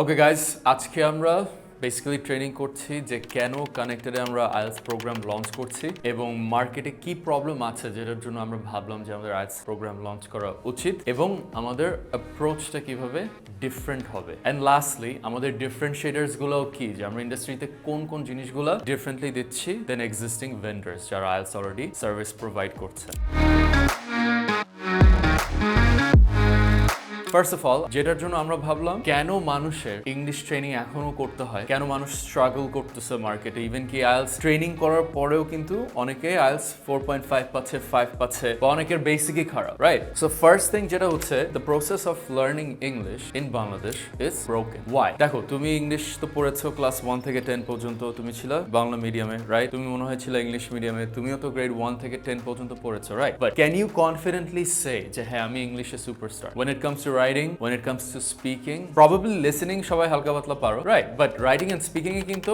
Okay guys, আজকে আমরা basically training করছি যে কেন কানেক্টেডে আমরা আইএলটিএস প্রোগ্রাম লঞ্চ করছি এবং মার্কেটে কি প্রবলেম আছে যেটার জন্য আমরা ভাবলাম যে আমাদের আইএলটিএস প্রোগ্রাম লঞ্চ করা উচিত এবং আমাদের অ্যাপ্রোচটা কিভাবে ডিফারেন্ট হবে। অ্যান্ড লাস্টলি আমাদের ডিফারেন্সিয়েটার্সগুলোও কি, যে আমরা ইন্ডাস্ট্রিতে কোন কোন জিনিসগুলো ডিফারেন্টলি দিচ্ছি দেন এক্সিস্টিং ভেন্ডার্স যারা আইএলটিএস অলরেডি সার্ভিস প্রোভাইড করছে। ফার্স্ট অফ অল, যেটার জন্য আমরা ভাবলাম কেন মানুষের ইংলিশ ট্রেনিং এখনো করতে হয়, কেন মানুষ স্ট্রাগল করতেছে মার্কেটে, ইভেন কি আইএলটিএস ট্রেনিং করার পরেও কিন্তু অনেকে আইএলটিএস 4.5 পাচ্ছে, 5 পাচ্ছে, বা অনেকের বেসিকই খারাপ, রাইট? সো ফার্স্ট থিং যেটা হচ্ছে, the process of learning English in Bangladesh is broken. Why? দেখো, তুমি ইংলিশ তো পড়েছো ক্লাস 1 থেকে 10 পর্যন্ত, তুমি ছিল বাংলা মিডিয়ামে, রাইট? তুমি মনে হয় ছিল ইংলিশ মিডিয়ামে, তুমিও তো গ্রেড 1 থেকে 10 পর্যন্ত পড়েছো, right? But can you confidently say যে হ্যাঁ আমি ইংলিশে superstar? when it comes to writing, when it comes to speaking, probably listening সবাই হালকা পাতলা পারো, right? But writing and speaking এ কিন্তু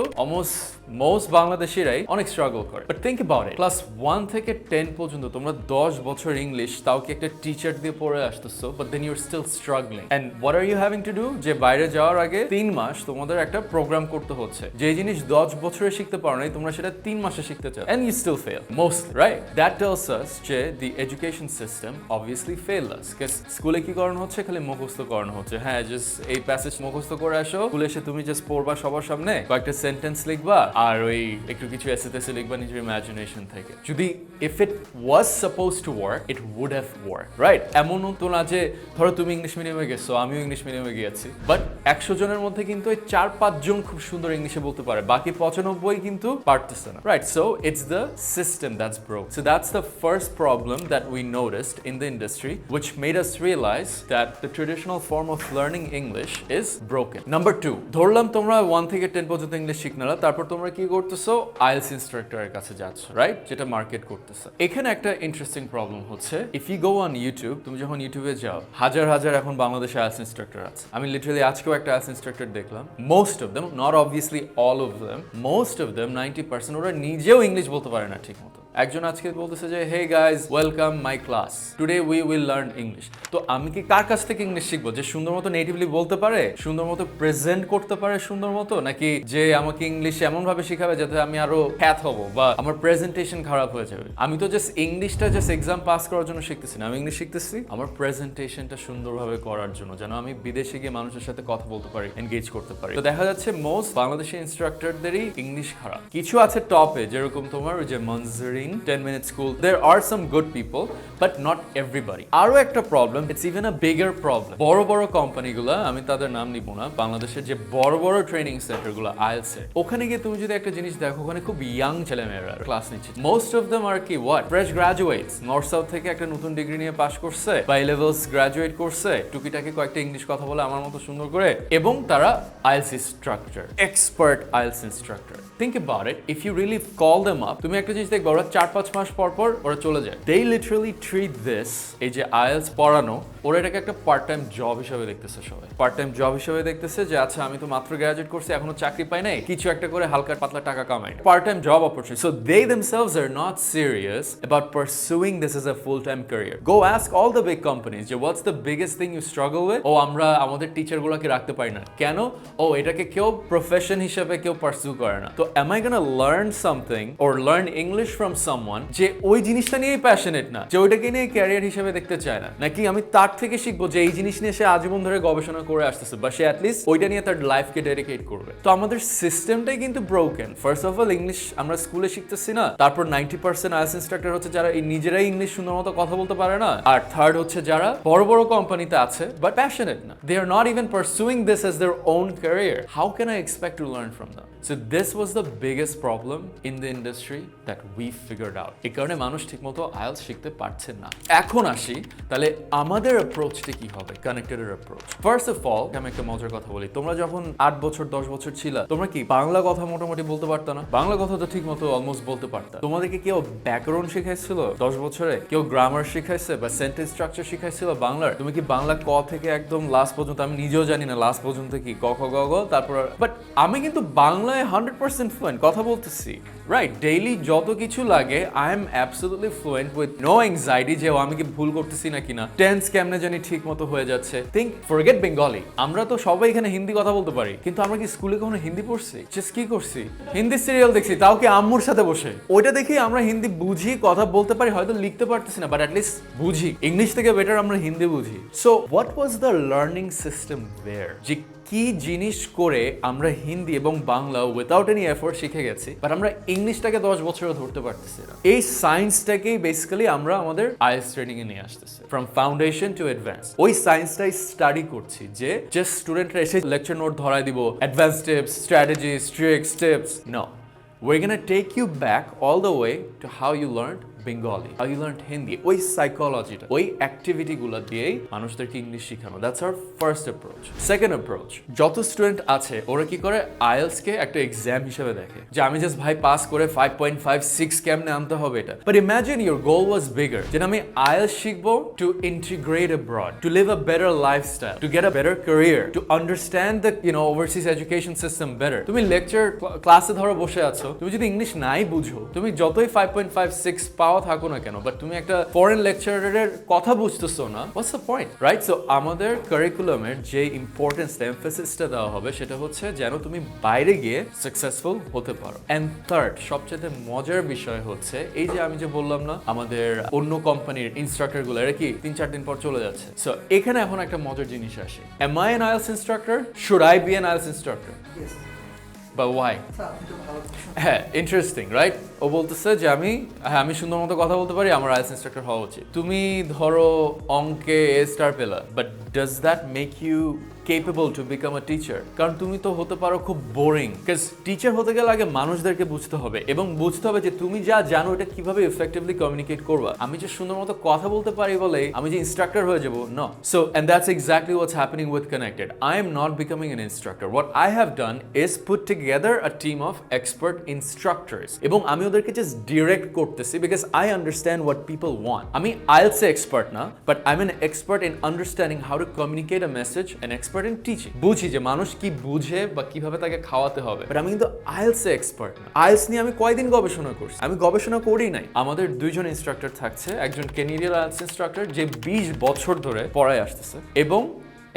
most বাংলাদেশিরাই অনেক স্ট্রাগল করে। But think about it, class 1 থেকে 10 পর্যন্ত তোমরা 10 বছর ইংলিশ তাও কি একটা টিচার দিয়ে পড়ে আসতেছো, but then you're still struggling. And what are you having to do? যে বাইরে যাওয়ার আগে 3 মাস তোমাদের একটা প্রোগ্রাম করতে হচ্ছে, যে জিনিস 10 বছরে শিখতে পারো নাই তোমরা সেটা 3 মাসে শিখতে চাও, and you still fail mostly, right? That tells us যে the education system obviously failed us, because স্কুলে কি করানো হচ্ছে, খালি মুখস্থ করানো হচ্ছে। হ্যাঁ, জাস্ট এই প্যাসেজ মুখস্থ করে আসো, স্কুলে এসে তুমি জাস্ট পড়বা সবার সামনে, কয়েকটা সেন্টেন্স লিখবা আর ওই একটু কিছু এসে লিখবা নিজের ইমাজিনেশন থেকে। যদি if it was supposed to work, it would have worked, right? এমন তো না যে ধরো তুমি ইংলিশ মিডিয়ামে গেছো, আমিও ইংলিশ মিডিয়ামে গিয়েছি, বাট 100 জনের মধ্যে কিন্তু ওই 4-5 জন খুব সুন্দর ইংলিশে বলতে পারে, বাকি 95 কিন্তু পারতেছে না, right? So it's the system that's broke. So that's the first problem that we noticed in the industry, which made us realize that the traditional form of learning English is broken. Number 2, ধরলাম তোমরা 1 থেকে 10 পর্যন্ত English শিখনালা, তারপর তোমরা কি করতেছো, IELTS ইনস্ট্রাক্টরের কাছে যাচ্ছ, রাইট? যেটা মার্কেট করতেছে। এখানে একটা ইন্টারেস্টিং প্রবলেম হচ্ছে, if you go on YouTube, তুমি যখন ইউটিউবে যাও, হাজার হাজার এখন বাংলাদেশে আইএলটিএস ইনস্ট্রাক্টর আছে। আমি লিটারালি আজকেও একটা আইএলটিএস ইনস্ট্রাক্টর দেখলাম, most of them, not obviously all of them, most of them 90% ওরা নিজেও ইংলিশ বলতে পারে না ঠিক মতো। একজন আজকে বলতেছে যে hey guys, welcome my class, today we will learn English. তো আমি কি কার কাছ থেকে ইংলিশ শিখবো? যে সুন্দর মতো নেটিভলি বলতে পারে, সুন্দর মতো প্রেজেন্ট করতে পারে সুন্দর মতো, নাকি যে আমাকে ইংলিশ এমন ভাবে শিখাবে যাতে আমি আরো খ্যাত হব বা আমার প্রেজেন্টেশন খারাপ হয়ে যাবে? আমি তো জাস্ট ইংলিশটা জাস্ট এক্সাম পাস করার জন্য শিখতেছি না, আমি ইংলিশ শিখতেছি আমার প্রেজেন্টেশনটা সুন্দরভাবে করার জন্য, যেন আমি বিদেশে গিয়ে মানুষের সাথে কথা বলতে পারি, এনগেজ করতে পারি। তো দেখা যাচ্ছে মোস্ট বাংলাদেশি ইনস্ট্রাক্টরদেরই ইংলিশ খারাপ। কিছু আছে টপে, যেরকম তোমার ওই যে মনজুরিন 10-minute school, there are some good people but not everybody. আরো একটা problem, it's even a bigger problem, বড় বড় কোম্পানিগুলো, আমি তাদের নাম নিব না, বাংলাদেশের যে বড় বড় ট্রেনিং সেন্টারগুলো আইএলটিএস এর, ওখানে গিয়ে তুমি যদি একটা জিনিস দেখো, ওখানে খুব ইয়াং ছেলেমেয়েরা ক্লাস নিচ্ছে। মোস্ট অফ দেম আর কি what, fresh graduates, north south থেকে একটা নতুন ডিগ্রি নিয়ে পাস করছে বা A-levels গ্রাজুয়েট করছে, টুকিটাকি কয়েকটা ইংলিশ কথা বলে আমার মতো সুন্দর করে, এবং তারা IELTS instructor, expert IELTS instructor. Think about it, if you really call them up, তুমি একটা জিনিস দেখবা, ওরা 4-5 মাস পর পর ওরা চলে যায়। They literally treat this, এই যে আইএলটিএস পড়ানো, ওরা এটাকে একটা পার্ট টাইম জব হিসেবে দেখতেছে। সবাই পার্ট টাইম জব হিসেবে দেখতেছে যে আচ্ছা আমি তো মাত্র গ্রাজুয়েট করছি, এখনো চাকরি পাই নাই, কিছু একটা করে হালকা পাতলা টাকা কামাই, part time job opportunity. So they themselves are not serious about pursuing this as a full-time career. Go ask all the big companies, যে what's the biggest thing you struggle with? ও আমরা আমাদের টিচারগুলোকে রাখতে পারি না কেন? ও এটাকে কেউ প্রফেশন হিসেবে কেউ পারসিউ করে না। তো am I gonna learn something or learn English from someone যে ওই জিনিসটা নিয়েই প্যাশনেট না, যে ওইটাকে নিয়ে ক্যারিয়ার হিসেবে দেখতে চায় না, নাকি আমি তার থেকে শিখবো যে এই জিনিস নিয়ে সে আজীবন ধরে গবেষণা করে আসতেছে, বা সে অ্যাটলিস্ট ওইটা নিয়ে তার লাইফকে ডেডিকেট করবে? তো আমাদের সিস্টেমটাই কিন্তু broken. First of all, English আমরা স্কুলে শিখতেছি না, তারপর 90% আইএলটিএস ইনস্ট্রাক্টর হচ্ছে যারা নিজেরাই ইংলিশ সুন্দর মতো কথা বলতে পারে না, আর থার্ড হচ্ছে যারা বড় বড় কোম্পানিতে আছে বাট প্যাশনেট না, they are not even pursuing this as their own career. How can I expect to learn from them? So this was the biggest problem in the industry that we figured out. এই কারণে মানুষ ঠিকমতো IELTS শিখতে পারছে না। এখন আসি তাহলে আমাদের অ্যাপ্রোচটা কি হবে, কানেক্টেডের অ্যাপ্রোচ। ফার্স্ট অফ অল, আমি একটা মজার কথা বলি, তোমরা যখন 8 বছর 10 বছর ছিল, তোমরা কি বাংলা কথা মোটামুটি বলতে পারতো না? বাংলা কথা তো ঠিকমতো অলমোস্ট বলতে পারতা। তোমাদেরকে কেউ ব্যাকরণ শিখাইছিল 10 বছরে? কেউ গ্রামার শিখাইছে বা সেন্টেন্স স্ট্রাকচার শিখাইছিল বাংলার? তুমি কি বাংলা ক থেকে একদম লাস্ট পর্যন্ত, আমি নিজেও জানি না লাস্ট পর্যন্ত কি ক খ গ ঘ, তারপর বাট আমি কিন্তু বাংলায় 100% ফ্লুয়েন্ট কথা বলতেছি, রাইট? ডেইলি যত কিছু লাগে I am absolutely fluent with no anxiety যে আমি কি ভুল করতেছি না কিনা, টেন্স কেমনে কেন জানি ঠিক মতো হয়ে যাচ্ছে। থিঙ্ক ফরগেট বেঙ্গলি, আমরা তো সবাই এখানে হিন্দি কথা বলতে পারি, কিন্তু আমরা কি স্কুলে কখনো হিন্দি পড়ছি? জাস্ট কি করছি, হিন্দি সিরিয়াল দেখছি, তাও কি আম্মুর সাথে বসে। ওইটা দেখেই আমরা হিন্দি বুঝি, কথা বলতে পারি, হয়তো লিখতে পারতেছি না, বাট অ্যাটলিস্ট বুঝি। ইংলিশ থেকে বেটার আমরা হিন্দি বুঝি। So what was the learning system there? যে কি জিনিস করে আমরা হিন্দি এবং বাংলা উইথাউট এনি এফোর্ট শিখে গেছি, বাট আমরা ইংলিশটাকে 10 বছরও ধরতে পারতেছি না। এই সায়েন্সটাকেই বেসিক্যালি আমরা আমাদের আইএলটিএস ট্রেনিং এ নিয়ে আসতেছি, ফ্রম ফাউন্ডেশন টু অ্যাডভান্স। ওই সায়েন্সটাই স্টাডি করছি, যে জাস্ট স্টুডেন্টরা এসে লেকচার নোট ধরাই দিব, advance tips, strategies, tricks, tips. No, we're gonna take you back all the way to how you learned Bengali, how you learned Hindi, ওই সাইকোলজিটা, ওই অ্যাক্টিভিটিগুলো দিয়েই মানুষদেরকে ইংলিশ শেখানো। That's our first approach. Second approach, যত student আছে ওরা কি করে, আইএলটিএস কে একটা এক্সাম হিসেবে দেখে, যে আমি জাস্ট ভাই পাস করে 5.56 কেমনে আনতে হবে এটা। But imagine your goal was bigger, যে আমি আইএলটিএস শিখবো to integrate abroad, to live a better lifestyle, to get a better career, to understand the overseas education system better. তুমি লেকচার ক্লাসে ধরো বসে আছো, তুমি যদি ইংলিশ নাই বুঝো, তুমি যতই 5.56 পাও থাকো না কেন, বাট তুমি একটা ফরেন লেকচারারের কথা বুঝতেছো না, what's the point, right? So আমাদের কারিকুলামের যে ইম্পর্টেন্সটা, এমফাসিসটা দেওয়া হবে সেটা হচ্ছে যেন তুমি বাইরে গিয়ে সাকসেসফুল হতে পারো। এন্ড থার্ড, সবচেয়ে মজার বিষয় হচ্ছে এই যে আমি যে বললাম না, আমাদের অন্য কোম্পানির ইনস্ট্রাক্টর গুলো এরা কি 3-4 দিন পর চলে যাচ্ছে। সো এখানে এখন একটা মজার জিনিস আসে, am I an IELTS instructor? Should I be an IELTS instructor? But why? হ্যাঁ, ইন্টারেস্টিং, রাইট? ও বলতেছে যে আমি সুন্দর মতো কথা বলতে পারি, আমার আইএলটিএস ইনস্ট্রাক্টর হওয়া উচিত। তুমি ধরো অঙ্কে এ স্টার পেলা, but does that make you capable to become a teacher? কারণ তুমি তো হতে পারো খুব বোরিং, বিকজ টিচার হতে গেলে আগে মানুষদেরকে বুঝতে হবে, এবং বুঝতে হবে যে তুমি যা জানো এটা কিভাবে ইফেক্টিভলি কমিউনিকেট করবা। আমি যে সুন্দর মতো কথা বলতে পারি বলে আমি যে ইনস্ট্রাক্টর হয়ে যাবো, no. So and that's exactly what's happening with connected. I am not becoming an instructor. What I have done is put together a team of expert instructors, এবং আমি ওদেরকে জাস্ট ডিরেক্ট করতেছি because I understand what people want. আমি IELTS এ expert না, but I am an expert in understanding how to communicate a message, and expert in teaching. বুঝি যে মানুষ কি বুঝে বা কিভাবে তাকে খাওয়াতে হবে, বাট আমি কিন্তু আইএলটিএস এ এক্সপার্ট না। আইএলটিএস নিয়ে আমি কয়দিন গবেষণা করছি? আমি গবেষণা করি নাই। আমাদের দুইজন ইনস্ট্রাক্টর থাকছে, একজন কেনিডিয়ান আইএলটিএস ইনস্ট্রাক্টর যে 20 বছর ধরে পড়ায় আসতেছে, এবং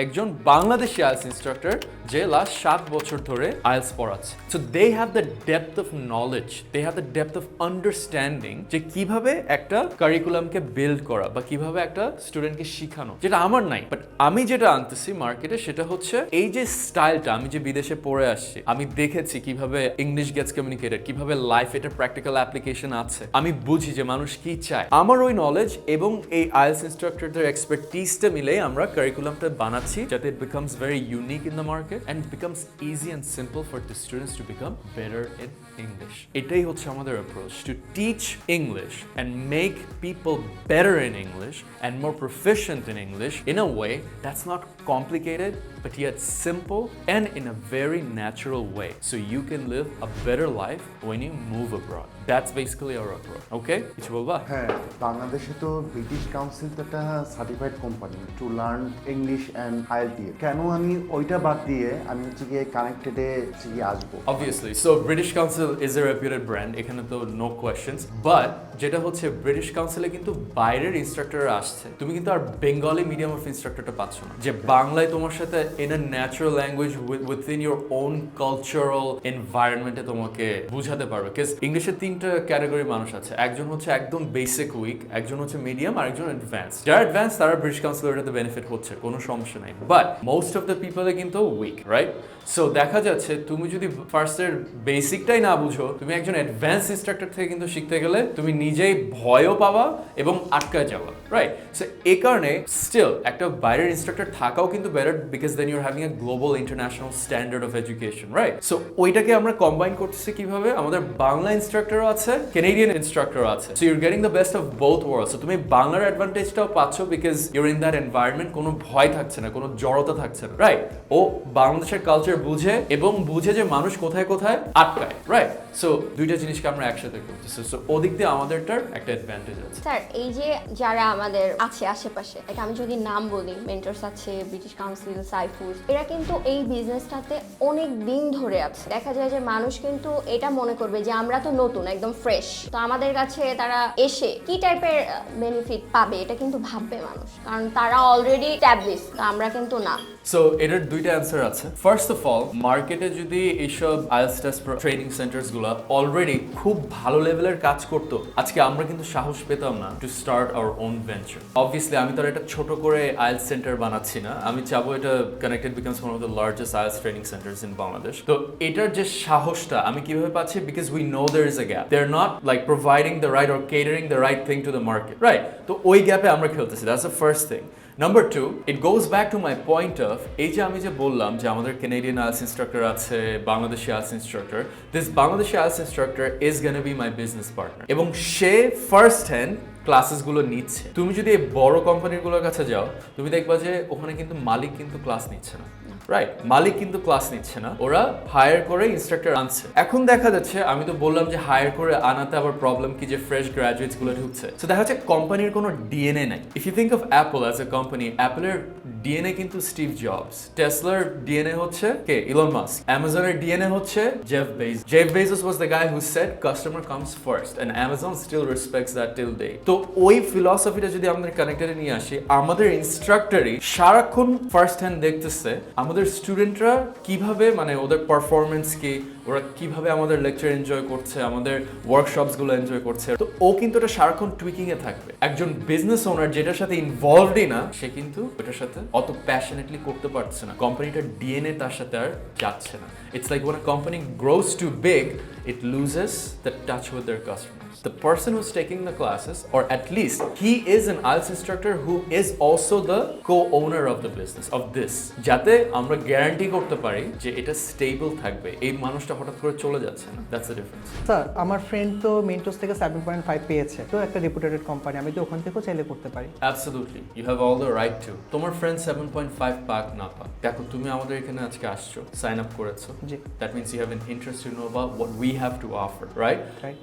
একজন বাংলাদেশি আইএলটিএস ইনস্ট্রাক্টর যে লাস্ট 7 বছর ধরে আইএলটিএস পড়াচ্ছে। So they have the depth of knowledge, they have the depth of understanding, যে কিভাবে একটা কারিকুলামকে বিল্ড করা বা কিভাবে একটা স্টুডেন্টকে শিখানো, যেটা আমার নাই। বাট আমি যেটা আনতেছি মার্কেটে সেটা হচ্ছে এই যে স্টাইলটা, আমি যে বিদেশে পড়ে আসছি, আমি দেখেছি কিভাবে ইংলিশ গেটস কমিউনিকেটেড, কিভাবে লাইফ এটার প্র্যাকটিক্যাল অ্যাপ্লিকেশন আছে, আমি বুঝি যে মানুষ কি চায়। আমার ওই নলেজ এবং এই আইএলটিএস ইনস্ট্রাক্টরদের এক্সপার্টিসটা মিলে আমরা কারিকুলামটা বানাচ্ছি, যাতে it becomes very unique in the market and it becomes easy and simple for the students to become better in English. এটাই হচ্ছে আমাদের approach, to teach English and make people better in English and more proficient in English in a way that's not complicated but yet simple and in a very natural way, so you can live a better life when you move abroad. That's basically our approach. Okay? কিছু বলবা? হ্যাঁ, বাংলাদেশে তো British council তো একটা certified company to learn English and IELTS. কেন আমি ওইটা বাদ দিয়ে আমি হচ্ছে গিয়ে কানেক্টেডে হচ্ছে গিয়ে আসবো? Obviously, so British Council is a reputed brand, এখানে তো no questions, but যেটা হচ্ছে ব্রিটিশ কাউন্সিলে কিন্তু বাইরের ইনস্ট্রাক্টর আসছে, তুমি কিন্তু আর বেঙ্গলি মিডিয়াম অফ ইনস্ট্রাক্টরটা পাচ্ছ না, যে বাংলায় তোমার সাথে in a natural language within your own cultural এনভায়রনমেন্টে তোমাকে বুঝাতে পারবে। বিকজ ইংলিশের 3টা ক্যাটাগরি মানুষ আছে, একজন হচ্ছে একদম বেসিক উইক, একজন হচ্ছে মিডিয়াম, আর একজন অ্যাডভান্স। যারা অ্যাডভান্স তারা ব্রিটিশ কাউন্সিলের এটাতে বেনিফিট হচ্ছে, কোনো সমস্যা নাই, বাট মোস্ট অফ দ্য পিপলে কিন্তু উইক, রাইট? সো দেখা যাচ্ছে তুমি যদি ফার্স্টের বেসিকটাই না বুঝো, তুমি একজন অ্যাডভান্স ইনস্ট্রাক্টর থেকে কিন্তু শিখতে গেলে তুমি নিজেই ভয়ও পাবা এবং আটকায় যাবা, রাইট? সো এই কারণে স্টিল একটা বাইরের ইনস্ট্রাক্টর থাকাও কিন্তু better, because then your having a global international standard of education, right? So ওইটাকে আমরা কম্বাইন করতেছি কিভাবে? আমাদের বাংলা ইনস্ট্রাক্টরও আছে, কানাডিয়ান ইনস্ট্রাক্টর আছে, so your getting the best of both worlds. So তুমি বাংলার অ্যাডভান্টেজটাও পাচ্ছ because your in that environment, কোনো ভয় থাকছে না, কোনো জড়তা থাকছে না, রাইট? ও বাংলাদেশের কালচার বুঝে এবং বুঝে যে মানুষ কোথায় কোথায় আটকায়, রাইট? সো দুইটা জিনিসকে আমরা একসাথে করতেছি, সো ওদিক দিয়ে আমাদেরটার একটা অ্যাডভান্টেজ আছে। স্যার এই যে যারা আমাদের আছে আশেপাশে, এটা আমি যদি নাম বলি, মেন্টরস আছে, ব্রিটিশ কাউন্সিল, সাইফুস, এরা কিন্তু এই বিজনেসটাতে অনেক দিন ধরে আছে। দেখা যায় যে মানুষ কিন্তু এটা মনে করবে যে আমরা তো নতুন, একদম ফ্রেশ, তো আমাদের কাছে তারা এসে কি টাইপের বেনিফিট পাবে এটা কিন্তু ভাববে মানুষ, কারণ তারা অলরেডি ট্যাবলিশ, আমরা কিন্তু না। সো এটার দুইটা অ্যান্সার আছে। ফার্স্ট অফ অল, মার্কেটে যদি এইসব আইএলটিএস টেস্ট ট্রেনিং সেন্টার্স গুলো অলরেডি খুব ভালো লেভেলের কাজ করতো, আজকে আমরা কিন্তু সাহস পেতাম না to start our own venture. Obviously আমি তো এটা ছোট করে আইএলটিএস সেন্টার বানাচ্ছি না, আমি চাবো এটা connected becomes one of the largest IELTS training centres in Bangladesh. তো এটার যে সাহসটা আমি কিভাবে পাচ্ছি, because we know there is a gap, they are not like providing the right or catering the right thing to the market, right? তো ওই গ্যাপে আমরা খেলতেছি, that's the first thing. Number 2, it goes back to my point of এই যে আমি যে বললাম যে আমাদের Canadian IELTS instructor আছে, Bangladeshi IELTS instructor, this Bangladeshi IELTS instructor is gonna be my business partner, এবং সে ফার্স্ট হ্যান্ড ক্লাসেসগুলো নিচ্ছে। তুমি যদি এই বড় কোম্পানিগুলোর কাছে যাও, তুমি দেখবা যে ওখানে কিন্তু মালিক কিন্তু ক্লাস নিচ্ছে না, রাইট? মালিক কিন্তু ক্লাস নিচ্ছে না, ওরা হায়ার করে ইনস্ট্রাক্টর আনছে। এখন দেখা যাচ্ছে, আমি তো বললাম যে হায়ার করে আনাতে আবার প্রবলেম কি, যে ফ্রেশ গ্রাজুয়েটস গুলো ঢুকছে। তো দেখা যাচ্ছে কোম্পানির কোনো ডিএনএ নাই। If you think of Apple as a company, অ্যাপলের ডিএনএ কিন্তু স্টিভ জবস, টেসলার ডিএনএ হচ্ছে কে, ইলন মাস্ক, অ্যামাজনের ডিএনএ হচ্ছে Jeff Bezos. Jeff Bezos was the guy who said customer comes first and Amazon still respects that till day. তো ওই ফিলসফিটা যদি আমাদের কানেক্টেডে নিয়ে আসি, আমাদের ইনস্ট্রাক্টরই সারাক্ষণ ফার্স্ট হ্যান্ড দেখতেছে আমাদের স্টুডেন্টরা কিভাবে, মানে ওদের পারফরমেন্স কি, ওরা কিভাবে আমাদের লেকচার এনজয় করছে, আমাদের ওয়ার্কশপসগুলো এনজয় করছে। তো ও কিন্তু এটা সারাক্ষণ টুইকিং এ থাকবে। একজন বিজনেস ওনার যেটার সাথে ইনভলভডই না, সে কিন্তু ওটার সাথে অত প্যাশনেটলি করতে পারছে না, কোম্পানিটার ডিএনএ তার সাথে আর যাচ্ছে না। It's like when a company grows too big, it loses the touch with their customers. The person who's taking the classes, or at least he is an IELTS instructor who is also the co-owner of the business of this, যাতে আমরা guarantee করতে পারি যে এটা stable থাকবে, এই মানুষটা হঠাৎ করে চলে যাচ্ছে না। That's the difference. স্যার আমার ফ্রেন্ড তো মেন্টরস থেকে 7.5 পেয়েছে, তো একটা রেপুটেড কোম্পানি, আমি তো ওখান থেকেও চাইলে করতে পারি। Absolutely, you have all the right to. তোমার ফ্রেন্ড 7.5 পাক না পাক, দেখো তুমি আমাদের এখানে আজকে আসছো, সাইন আপ করেছো, জি, that means you have an interest to know about what we have to offer, right?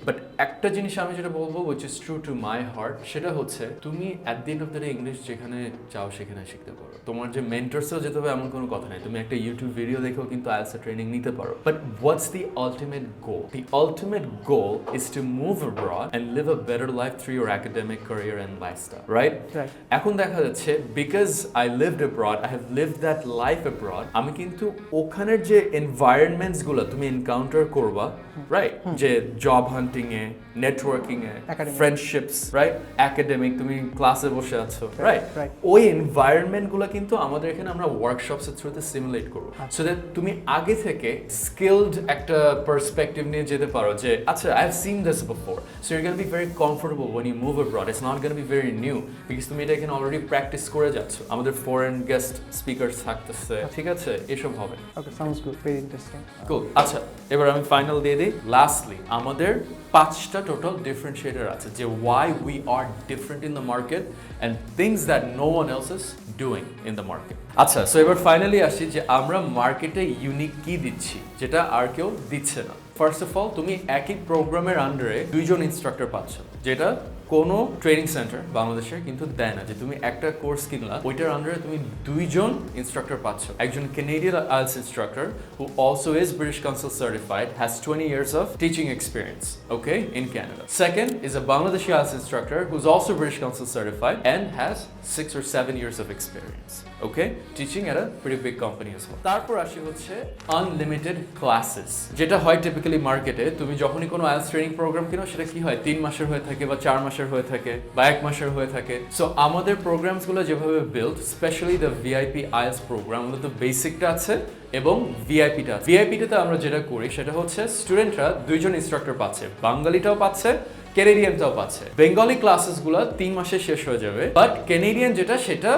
But একটা জিনিস আমি যেটা বলবো, which is true to my heart, সেটা হচ্ছে তুমি at the end of the day English যেখানে চাও সেখানে শিখতে পারো। তোমার যে মেন্টরসেও যেতে হবে এমন কোনো কথা নেই, তুমি একটা ইউটিউব ভিডিও দেখেও কিন্তু IELTS ট্রেনিং নিতে পারো। But what's the ultimate goal? The ultimate goal is to move abroad and live a better life through your academic career and lifestyle, right? এখন দেখা যাচ্ছে, because I lived abroad, I have lived that life abroad, আমি কিন্তু ওখানের যে environments গুলো তুমি encounter করবা, রাইট, যে জব হান্টিং এ, নেটওয়ার্কিং এ, ফ্রেন্ডশিপস, রাইট, একাডেমিক, তুমি ক্লাসে বসে আছো, রাইট, ওই এনভায়রনমেন্ট গুলো কিন্তু আমাদের এখানে আমরা ওয়ার্কশপস এর থ্রুতে সিমুলেট করব, সো দ্যাট তুমি আগে থেকে স্কিলড একটা পার্সপেক্টিভ নিয়ে যেতে পারো যে আচ্ছা, I have seen this before, so you can be very comfortable when you move abroad. It's not going to be very new because তুমি এটা এখানে অলরেডি প্র্যাকটিস করে যাচ্ছ। আমাদের ফরেন গেস্ট স্পিকারস থাকতেছে, ঠিক আছে, এসব হবে। ওকে, সাউন্ডস গুড, ভেরি ইন্টারেস্টিং। কুল। আচ্ছা, এবার আমি ফাইনাল দিয়ে দিই। লাস্টলি, আমাদের 5টা টোটাল ডিফারেন্সিয়েটর আছে যে why we are different in the market and things that no one else is doing in the market. আচ্ছা, সো এবার ফাইনালি আসি যে আমরা মার্কেটে ইউনিক কি দিচ্ছি যেটা আর কেউ দিচ্ছে না। ফার্স্ট অফ অল, তুমি একই প্রোগ্রামের আন্ডারে 2জন ইনস্ট্রাক্টর পাচ্ছ, যেটা কোনো ট্রেনিং সেন্টার বাংলাদেশে কিন্তু দেয় না। যে তুমি একটা কোর্স কিনলা, ওইটার আন্ডারে তুমি 2জন ইনস্ট্রাক্টর পাচ্ছ। একজন Canadian IELTS instructor who also is British Council certified, has 20 years of teaching experience, okay, in Canada. Second is a Bangladeshi IELTS instructor who's also British Council certified and has 6 or 7 years of experience, okay, teaching at a pretty big company as well. তারপর আসি হচ্ছে unlimited classes, যেটা হয় typically মার্কেটে। তুমি যখনই কোনো IELTS training programme কিনো, সেটা কি হয়, 3 মাসের হয়ে থাকে বা 4 মাসের হয়ে থাকে বা 1 মাসের হয়ে থাকে। সো আমাদের প্রোগ্রামসগুলো যেভাবে build, specially the VIP IELTS programme, আমাদের তো বেসিকটা আছে এবং ভিআইপিটা আছে। ভিআইপিটাতে আমরা যেটা করি সেটা হচ্ছে স্টুডেন্টরা 2জন ইনস্ট্রাক্টর পাচ্ছে, বাঙালিটাও পাচ্ছে, ক্যানেডিয়ানটাও পাচ্ছে। বেঙ্গলি ক্লাসেসগুলো 3 মাসে শেষ হয়ে যাবে, বাট ক্যানেডিয়ান যেটা সেটা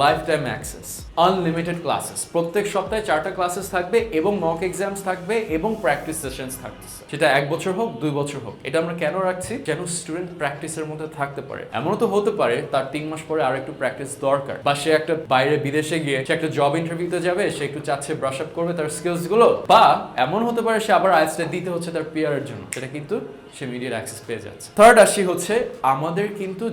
life time access, unlimited classes, প্রত্যেক সপ্তাহে 4টা ক্লাসেস থাকবে এবং মক এক্সামস থাকবে এবং প্র্যাকটিস সেশনস থাকতেছে, সেটা 1 বছর হোক 2 বছর হোক। এটা আমরা কেন রাখছি? যেন স্টুডেন্ট প্র্যাকটিসের মধ্যে থাকতে পারে। এমনও তো হতে পারে তার 3 মাস পরে আর একটু প্র্যাকটিস দরকার, বা সে একটা বাইরে বিদেশে গিয়ে সে একটা জব ইন্টারভিউতে যাবে, সে একটু চাচ্ছে ব্রাশ আপ করবে তার স্কিলস গুলো, বা এমন হতে পারে সে আবার আইএলটিএস দিতে হচ্ছে তার পিআর এর জন্য, সেটা কিন্তু সে মিডিয়ার অ্যাক্সেস পেয়ে যাচ্ছে। থার্ড আসি হচ্ছে আমাদের কিন্তু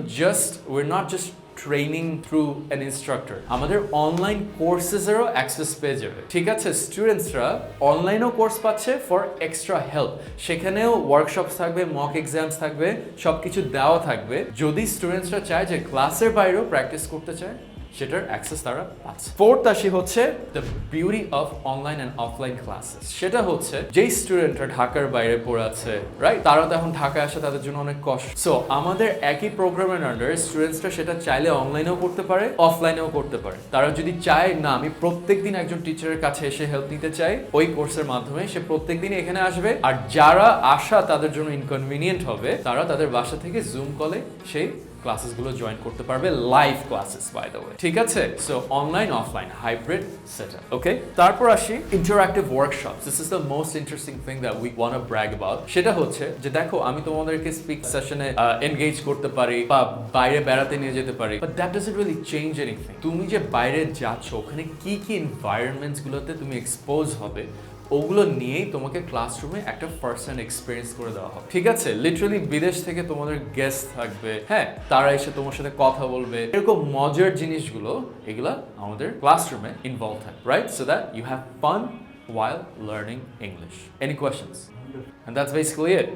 we're not just training through an instructor, আমাদের অনলাইন কোর্সেসেরও অ্যাক্সেস পেয়ে যাবে। ঠিক আছে, স্টুডেন্টসরা অনলাইনেও কোর্স পাচ্ছে ফর এক্সট্রা হেল্প, সেখানেও ওয়ার্কশপস থাকবে, মক এক্সামস থাকবে, সবকিছু দেওয়া থাকবে। যদি স্টুডেন্টসরা চায় যে ক্লাসের বাইরেও প্র্যাকটিস করতে চায়, সেটার অ্যাক্সেস তারা পাচ্ছে। ফোর্থ আসি হচ্ছে the beauty of online and offline classes. সেটা হচ্ছে যেই স্টুডেন্টরা ঢাকার বাইরে পড়ে আছে, রাইট, তারা তো এখন ঢাকায় আসা তাদের জন্য অনেক কষ্ট। সো আমাদের একই প্রোগ্রামের আন্ডারে স্টুডেন্টসরা সেটা চাইলে অনলাইনেও করতে পারে, অফলাইনেও করতে পারে। তারা যদি চায় না আমি প্রত্যেকদিন একজন টিচারের কাছে এসে হেল্প নিতে চাই, ওই কোর্সের মাধ্যমে সে প্রত্যেকদিন এখানে আসবে। আর যারা আসা তাদের জন্য ইনকনভিনিয়েন্ট হবে, তারা তাদের বাসা থেকে জুম কলে সেই ক্লাসেসগুলো জয়েন করতে পারবে, live classes by the way. ঠিক আছে, so online offline hybrid setup. Okay, তারপর আসি interactive workshops. This is the most interesting thing that we want to brag about. সেটা হচ্ছে যে দেখো, আমি তোমাদেরকে স্পিক সেশনে এনগেজ করতে পারি বা বাইরে বেড়াতে নিয়ে যেতে পারি, but that doesn't really change anything. তুমি যে বাইরে যাচ্ছ, ওখানে কি কি এনভায়রনমেন্টস গুলোতে তুমি এক্সপোজ হবে, ওগুলো নিয়েই তোমাকে ক্লাসরুমে একটা ফার্স্ট হ্যান্ড এক্সপিরিয়েন্স করে দেওয়া হবে। ঠিক আছে, লিটারালি বিদেশ থেকে তোমাদের গেস্ট থাকবে, হ্যাঁ, তারা এসে তোমার সাথে কথা বলবে, এরকম মজার জিনিসগুলো, এগুলা আমাদের ক্লাসরুমে ইনভলভ থাকে, right? So that you have fun while learning English. Any questions? And that's basically it.